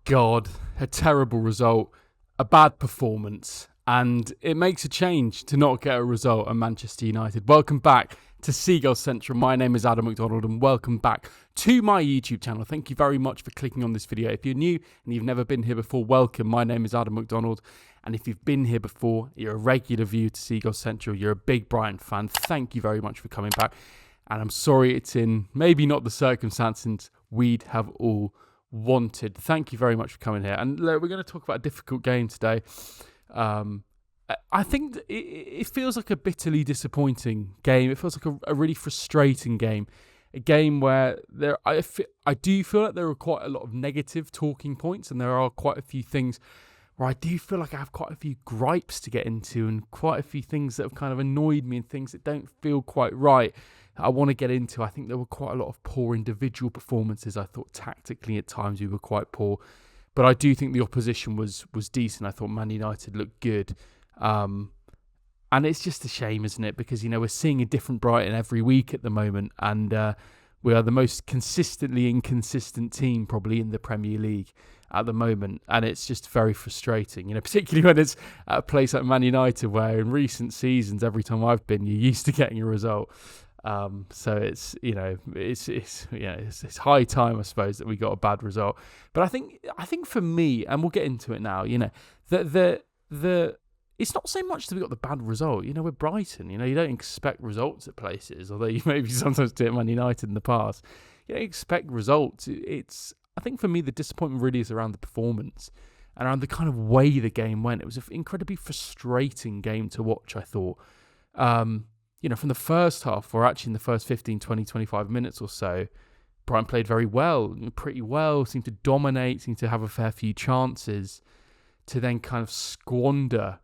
God, a terrible result, a bad performance, and it makes a change to not get a result at Manchester United. Welcome back to Seagulls Central. My name is Adam MacDonald and welcome back to my YouTube channel. Thank you very much for clicking on this video. If you're new and you've never been here before, welcome. My name is Adam MacDonald, and if you've been here before, you're a regular viewer to Seagulls Central, you're a big Brighton fan, thank you very much for coming back. And I'm sorry it's in maybe not the circumstances we'd have all wanted. Thank you very much for coming here. And look, we're going to talk about a difficult game today. I think it feels like a bitterly disappointing game. It feels like a really frustrating game. A game where I do feel like there are quite a lot of negative talking points, and there are quite a few things where I do feel like I have quite a few gripes to get into, and quite a few things that have kind of annoyed me and things that don't feel quite right. I want to get into. I think there were quite a lot of poor individual performances. I thought tactically at times we were quite poor, but I do think the opposition was decent. I thought Man United looked good, and it's just a shame, isn't it? Because we're seeing a different Brighton every week at the moment, and we are the most consistently inconsistent team probably in the Premier League at the moment, and it's just very frustrating. Particularly when it's at a place like Man United, where in recent seasons, every time I've been, you're used to getting a result. So it's high time, I suppose, that we got a bad result. But I think for me, and we'll get into it now, the it's not so much that we got the bad result. We're Brighton. You don't expect results at places, although you maybe sometimes do at Man United in the past. You don't expect results. I think for me, the disappointment really is around the performance and around the kind of way the game went. It was an incredibly frustrating game to watch, I thought. From the first half, or actually in the first 15, 20, 25 minutes or so, Brighton played very well, pretty well, seemed to dominate, seemed to have a fair few chances, to then kind of squander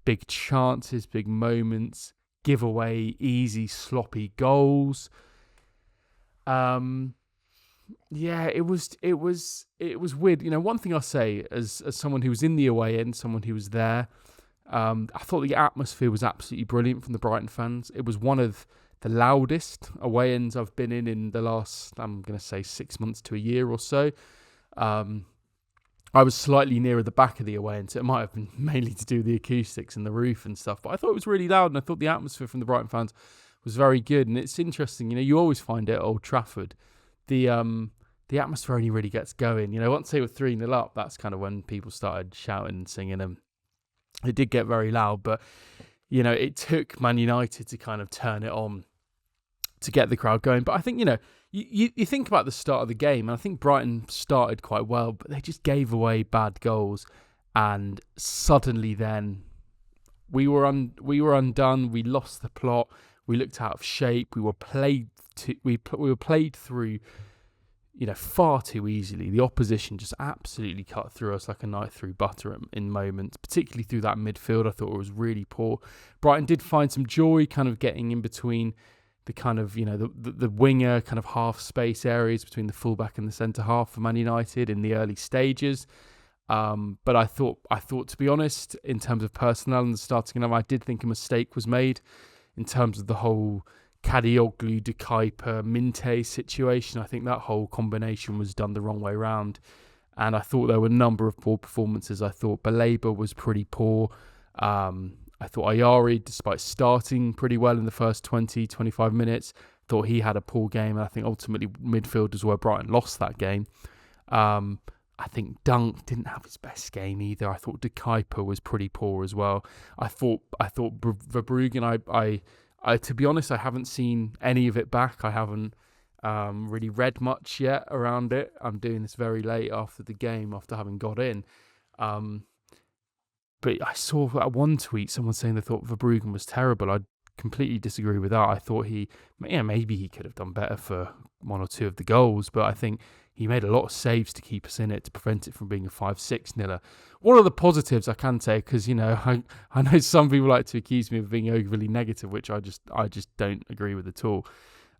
big chances, big moments, give away easy, sloppy goals. It was weird. One thing I'll say as someone who was in the away end, someone who was there, I thought the atmosphere was absolutely brilliant from the Brighton fans. It was one of the loudest away ends I've been in the last, I'm going to say 6 months to a year or so. I was slightly nearer the back of the away end, so it might have been mainly to do with the acoustics and the roof and stuff. But I thought it was really loud, and I thought the atmosphere from the Brighton fans was very good. And it's interesting, you always find it at Old Trafford. The atmosphere only really gets going. Once they were 3-0 up, that's kind of when people started shouting and singing, and it did get very loud. But it took Man United to kind of turn it on to get the crowd going. But I think you think about the start of the game, and I think Brighton started quite well, but they just gave away bad goals, and suddenly then we were undone. We lost the plot. We looked out of shape. We were played through, far too easily. The opposition just absolutely cut through us like a knife through butter in moments, particularly through that midfield. I thought it was really poor. Brighton did find some joy kind of getting in between the kind of, the winger kind of half space areas between the fullback and the centre half for Man United in the early stages. But I thought, to be honest, in terms of personnel in the starting lineup, I did think a mistake was made in terms of the whole kadioglu, De Cuyper, minteh situation. I think that whole combination was done the wrong way around. And I thought there were a number of poor performances. I thought Baleba was pretty poor. I thought Ayari, despite starting pretty well in the first 20, 25 minutes, thought he had a poor game. And I think ultimately midfield is where Brighton lost that game. I think Dunk didn't have his best game either. I thought De Cuyper was pretty poor as well. I thought Verbruggen, I to be honest, I haven't seen any of it back. I haven't really read much yet around it. I'm doing this very late after the game, after having got in. But I saw that one tweet, someone saying they thought Verbruggen was terrible. I completely disagree with that. I thought maybe he could have done better for one or two of the goals, but I think he made a lot of saves to keep us in it, to prevent it from being a 5-6-0. One of the positives I can say, because I know some people like to accuse me of being overly negative, which I just don't agree with at all.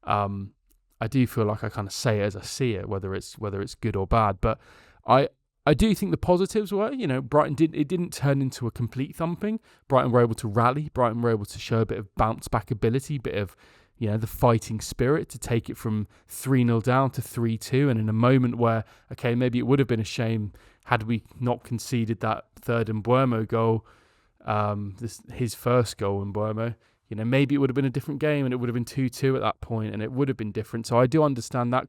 I do feel like I kind of say it as I see it, whether it's good or bad. But I do think the positives were, Brighton didn't turn into a complete thumping. Brighton were able to rally. Brighton were able to show a bit of bounce back ability, bit of the fighting spirit to take it from 3-0 down to 3-2. And in a moment where, okay, maybe it would have been a shame had we not conceded that third Mbeumo goal, his first goal in Mbeumo, maybe it would have been a different game and it would have been 2-2 at that point and it would have been different. So I do understand that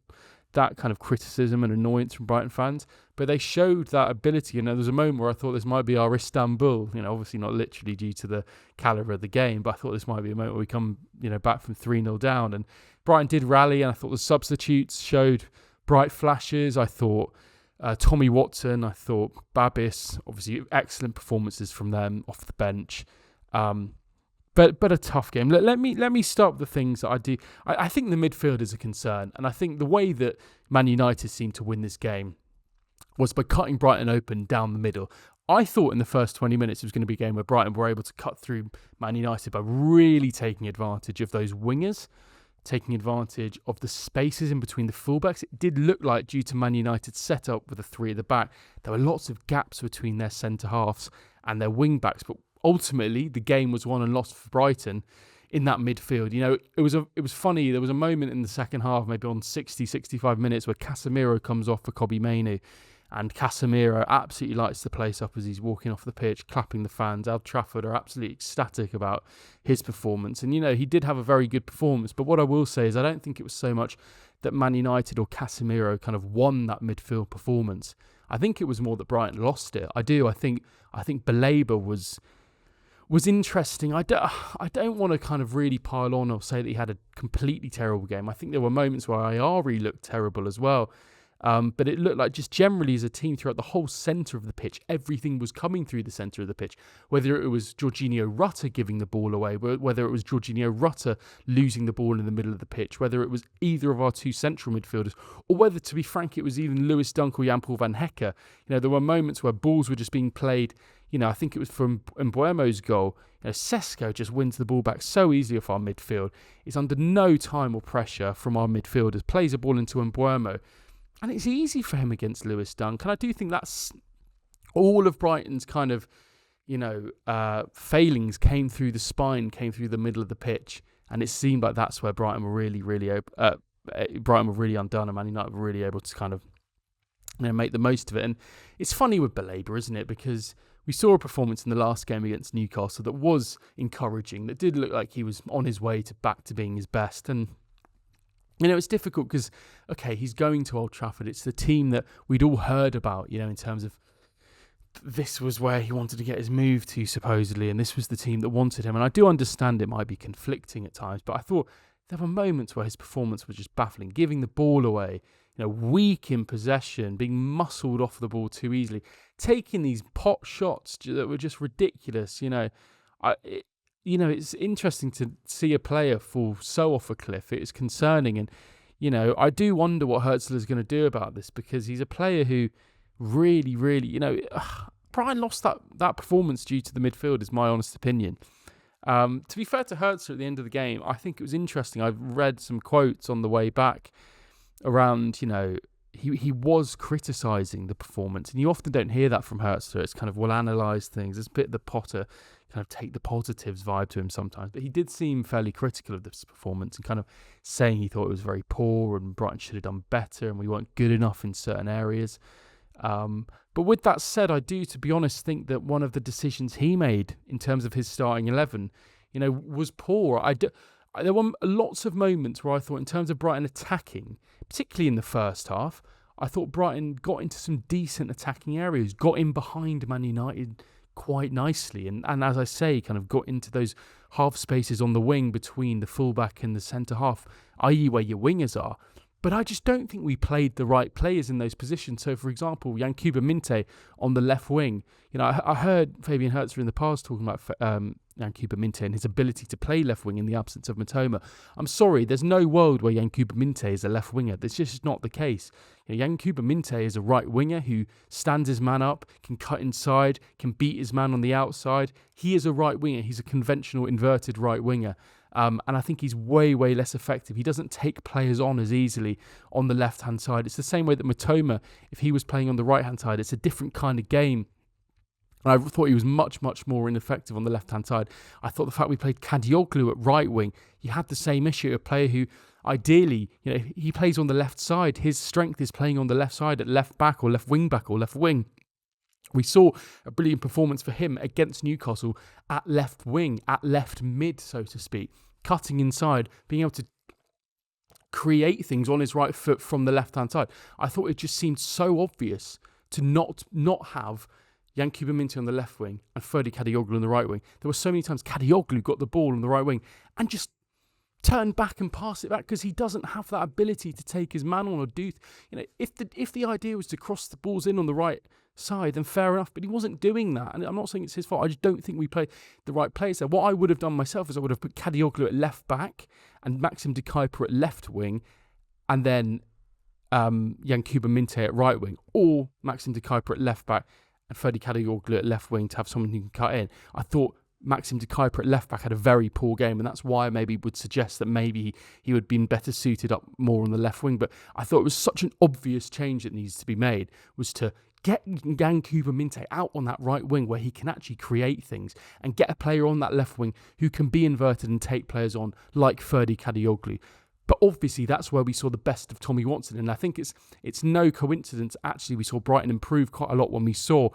kind of criticism and annoyance from Brighton fans, but they showed that ability. There was a moment where I thought this might be our Istanbul, obviously not literally due to the calibre of the game, but I thought this might be a moment where we come, back from 3-0 down. And Brighton did rally, and I thought the substitutes showed bright flashes. I thought Tommy Watson, I thought Babis, obviously excellent performances from them off the bench. But a tough game. Let me start with the things that I do. I think the midfield is a concern, and I think the way that Man United seemed to win this game was by cutting Brighton open down the middle. I thought in the first 20 minutes it was going to be a game where Brighton were able to cut through Man United by really taking advantage of those wingers, taking advantage of the spaces in between the fullbacks. It did look like, due to Man United's setup with the three at the back, there were lots of gaps between their centre-halves and their wing-backs, but ultimately, the game was won and lost for Brighton in that midfield. It was funny. There was a moment in the second half, maybe on 60, 65 minutes, where Casemiro comes off for Kobbie Mainoo, and Casemiro absolutely lights the place up as he's walking off the pitch, clapping the fans. Old Trafford are absolutely ecstatic about his performance. And, he did have a very good performance. But what I will say is I don't think it was so much that Man United or Casemiro kind of won that midfield performance. I think it was more that Brighton lost it. I think Baleba was interesting. I don't want to kind of really pile on or say that he had a completely terrible game. I think there were moments where Ayari looked terrible as well. But it looked like just generally as a team throughout the whole centre of the pitch, everything was coming through the centre of the pitch. Whether it was Georginio Rutter giving the ball away, whether it was Georginio Rutter losing the ball in the middle of the pitch, whether it was either of our two central midfielders, or whether, to be frank, it was even Lewis Dunk or Jan Paul van Hecke. There were moments where balls were just being played. I think it was from Mbeumo's goal. Sesko just wins the ball back so easily off our midfield. It's under no time or pressure from our midfielders. Plays a ball into Mbeumo. And it's easy for him against Lewis Dunk. And I do think that's all of Brighton's kind of, failings came through the spine, came through the middle of the pitch. And it seemed like that's where Brighton were really undone, and Man United were really able to kind of make the most of it. And it's funny with Baleba, isn't it? Because we saw a performance in the last game against Newcastle that was encouraging, that did look like he was on his way back to being his best. And it's difficult because, okay, he's going to Old Trafford. It's the team that we'd all heard about, in terms of this was where he wanted to get his move to, supposedly, and this was the team that wanted him. And I do understand it might be conflicting at times, but I thought there were moments where his performance was just baffling, giving the ball away, weak in possession, being muscled off the ball too easily, taking these pot shots that were just ridiculous. It's interesting to see a player fall so off a cliff. It is concerning. And, I do wonder what Hurzeler is going to do about this, because he's a player who really, really, Brian lost that performance due to the midfield, is my honest opinion. To be fair to Hurzeler at the end of the game, I think it was interesting. I've read some quotes on the way back around, he was criticising the performance, and you often don't hear that from Hurzeler. It's kind of, we'll analyse things. It's a bit of the Potter, kind of take the positives vibe to him sometimes. But he did seem fairly critical of this performance and kind of saying he thought it was very poor and Brighton should have done better and we weren't good enough in certain areas. But with that said, I do, to be honest, think that one of the decisions he made in terms of his starting 11, was poor. There were lots of moments where I thought, in terms of Brighton attacking, particularly in the first half, I thought Brighton got into some decent attacking areas, got in behind Man United quite nicely, and as I say, kind of got into those half spaces on the wing between the fullback and the centre half, i.e. where your wingers are. But I just don't think we played the right players in those positions. So, for example, Yankuba Minteh on the left wing. I heard Fabian Hurzeler in the past talking about Yankuba Minteh and his ability to play left wing in the absence of Mitoma. I'm sorry, there's no world where Yankuba Minteh is a left winger. That's just not the case. Yankuba Minteh is a right winger who stands his man up, can cut inside, can beat his man on the outside. He is a right winger. He's a conventional inverted right winger. And I think he's way, way less effective. He doesn't take players on as easily on the left-hand side. It's the same way that Mitoma, if he was playing on the right-hand side, it's a different kind of game. And I thought he was much, much more ineffective on the left-hand side. I thought the fact we played Kadioglu at right wing, you had the same issue, a player who ideally, he plays on the left side. His strength is playing on the left side at left back or left wing back or left wing. We saw a brilliant performance for him against Newcastle at left wing, at left mid, so to speak, cutting inside, being able to create things on his right foot from the left-hand side. I thought it just seemed so obvious to not have Jan Minteh on the left wing and Ferdi Kadioglu on the right wing. There were so many times Kadioglu got the ball on the right wing and just turned back and passed it back because he doesn't have that ability to take his man on or do. If the idea was to cross the balls in on the right side, then fair enough. But he wasn't doing that, and I'm not saying it's his fault. I just don't think we played the right players there. What I would have done myself is I would have put Kadioglu at left back and Maxim De Cuyper at left wing, and then Jan Minteh at right wing, or Maxim De Cuyper at left back and Ferdi Kadioglu at left wing to have someone who can cut in. I thought Maxim De Cuyper at left back had a very poor game, and that's why I maybe would suggest that maybe he would have been better suited up more on the left wing. But I thought it was such an obvious change that needs to be made, was to get Jan Minteh out on that right wing where he can actually create things, and get a player on that left wing who can be inverted and take players on like Ferdi Kadioglu. But obviously that's where we saw the best of Tommy Watson, and I think it's no coincidence actually we saw Brighton improve quite a lot when we saw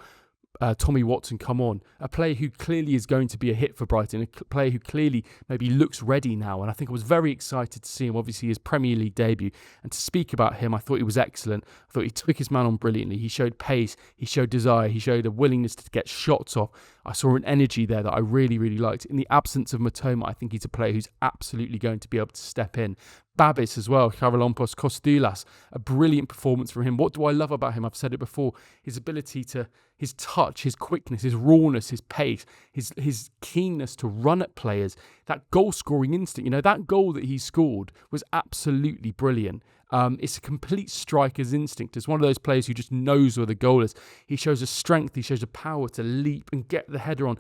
Tommy Watson come on, a player who clearly is going to be a hit for Brighton, a player who clearly maybe looks ready now, and I think I was very excited to see him, obviously his Premier League debut, and to speak about him, I thought he was excellent. I thought he took his man on brilliantly. He showed pace, he showed desire, he showed a willingness to get shots off. I saw an energy there that I really, really liked. In the absence of Mitoma, I think he's a player who's absolutely going to be able to step in. Babis as well, Charalampos Kostoulas, a brilliant performance from him. What do I love about him? I've said it before, his ability to, his touch, his quickness, his rawness, his pace, his keenness to run at players, that goal-scoring instinct. That goal that he scored was absolutely brilliant. It's a complete striker's instinct. It's one of those players who just knows where the goal is. He shows a strength, he shows a power to leap and get the header on.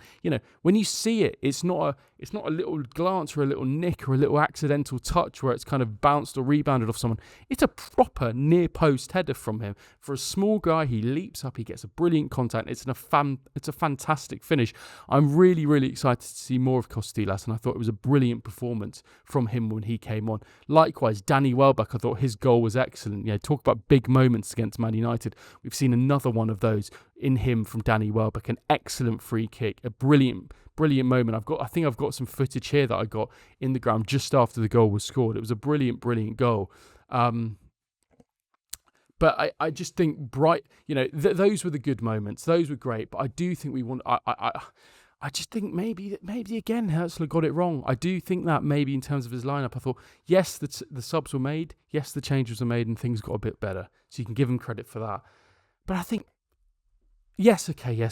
When you see it, it's not a little glance or a little nick or a little accidental touch where it's kind of bounced or rebounded off someone. It's a proper near post header from him. For a small guy, he leaps up, he gets a brilliant contact. It's a fantastic finish. I'm really, really excited to see more of Kostoulas, and I thought it was a brilliant performance from him when he came on. Likewise, Danny Welbeck, I thought his goal was excellent. Talk about big moments against Man United. We've seen another one of those in him from Danny Welbeck. An excellent free kick, a brilliant moment. I think I've got some footage here that I got in the ground just after the goal was scored. It was a brilliant goal. But I just think those were the good moments. Those were great. But I do think we want. I just think maybe again Hurzeler got it wrong. I do think that maybe in terms of his lineup, I thought yes, the subs were made, yes, the changes were made, and things got a bit better. So you can give him credit for that. But I think yes,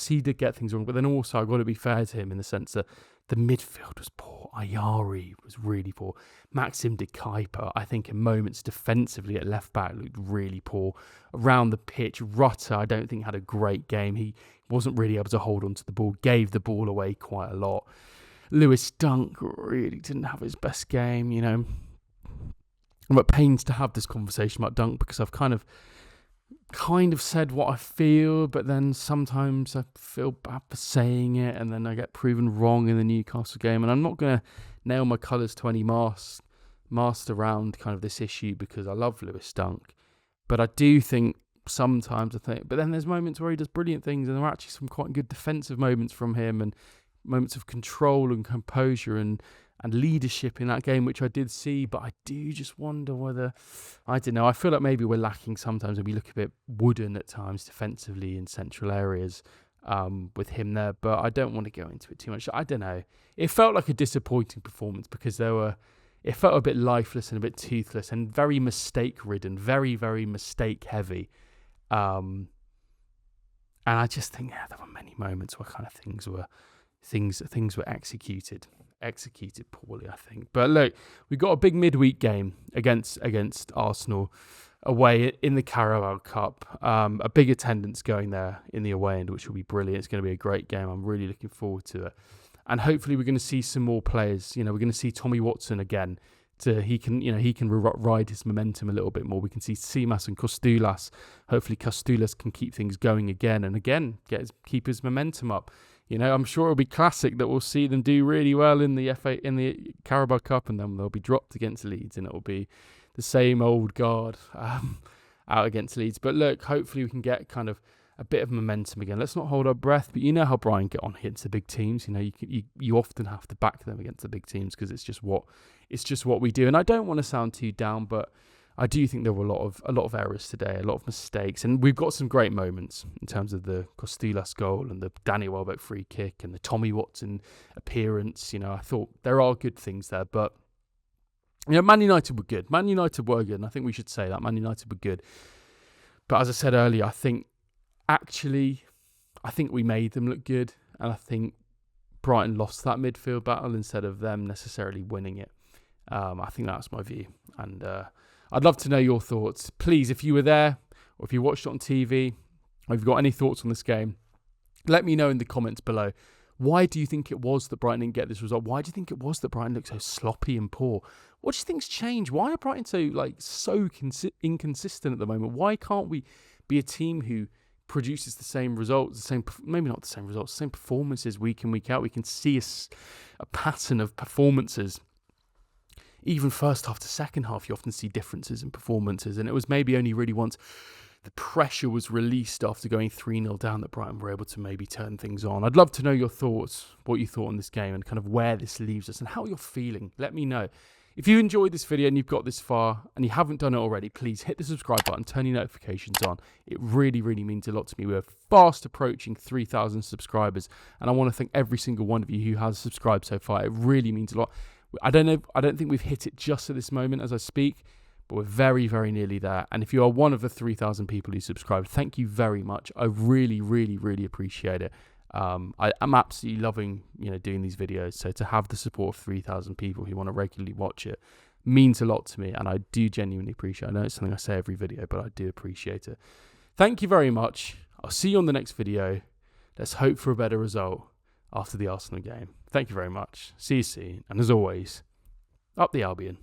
he did get things wrong. But then also I've got to be fair to him in the sense that the midfield was poor. Ayari was really poor. Maxim De Cuyper, I think in moments defensively at left back looked really poor. Around the pitch, Rutter, I don't think had a great game. He wasn't really able to hold on to the ball, gave the ball away quite a lot. Lewis Dunk really didn't have his best game, I'm at pains to have this conversation about Dunk because I've kind of said what I feel, but then sometimes I feel bad for saying it, and then I get proven wrong in the Newcastle game. And I'm not going to nail my colours to any mast around kind of this issue because I love Lewis Dunk. But I do think sometimes but then there's moments where he does brilliant things, and there are actually some quite good defensive moments from him, and moments of control and composure and leadership in that game, which I did see. But I do just wonder whether, I don't know, I feel like maybe we're lacking sometimes, and we look a bit wooden at times defensively in central areas with him there. But I don't want to go into it too much. I don't know. It felt like a disappointing performance because it felt a bit lifeless and a bit toothless and very mistake-ridden, very, very mistake-heavy. And I just think there were many moments where kind of things were executed poorly, I think. But look, we got a big midweek game against Arsenal away in the Carabao Cup. A big attendance going there in the away end, which will be brilliant. It's going to be a great game. I'm really looking forward to it. And hopefully we're going to see some more players. We're going to see Tommy Watson again he can ride his momentum a little bit more. We can see Seamas and Kostoulas. Hopefully Kostoulas can keep things going again and again, keep his momentum up. I'm sure it'll be classic that we'll see them do really well in the Carabao Cup, and then they'll be dropped against Leeds, and it'll be the same old guard out against Leeds. But look, hopefully we can get kind of a bit of momentum again. Let's not hold our breath, but you know how Brighton get on against the big teams. You often have to back them against the big teams because it's just what we do. And I don't want to sound too down, but I do think there were a lot of errors today, a lot of mistakes, and we've got some great moments in terms of the Kostoulas goal and the Danny Welbeck free kick and the Tommy Watson appearance. I thought there are good things there, but Man United were good. Man United were good, and I think we should say that Man United were good. But as I said earlier, I think we made them look good, and I think Brighton lost that midfield battle instead of them necessarily winning it. I think that's my view, and I'd love to know your thoughts. Please, if you were there, or if you watched it on TV, or if you've got any thoughts on this game, let me know in the comments below. Why do you think it was that Brighton didn't get this result? Why do you think it was that Brighton looked so sloppy and poor? What do you think's changed? Why are Brighton so inconsistent at the moment? Why can't we be a team who produces the same results, maybe not the same results, the same performances week in, week out? We can see a pattern of performances. Even first half to second half, you often see differences in performances. And it was maybe only really once the pressure was released after going 3-0 down that Brighton were able to maybe turn things on. I'd love to know your thoughts, what you thought on this game, and kind of where this leaves us and how you're feeling. Let me know. If you enjoyed this video and you've got this far and you haven't done it already, please hit the subscribe button, turn your notifications on. It really, really means a lot to me. We're fast approaching 3,000 subscribers, and I want to thank every single one of you who has subscribed so far. It really means a lot. I don't think we've hit it just at this moment as I speak, but we're very, very nearly there. And if you are one of the 3,000 people who subscribed, thank you very much. I really, really, really appreciate it. I'm absolutely loving, doing these videos. So to have the support of 3,000 people who want to regularly watch it means a lot to me, and I do genuinely appreciate it. I know it's something I say every video, but I do appreciate it. Thank you very much. I'll see you on the next video. Let's hope for a better result after the Arsenal game. Thank you very much. See you soon. And as always, up the Albion.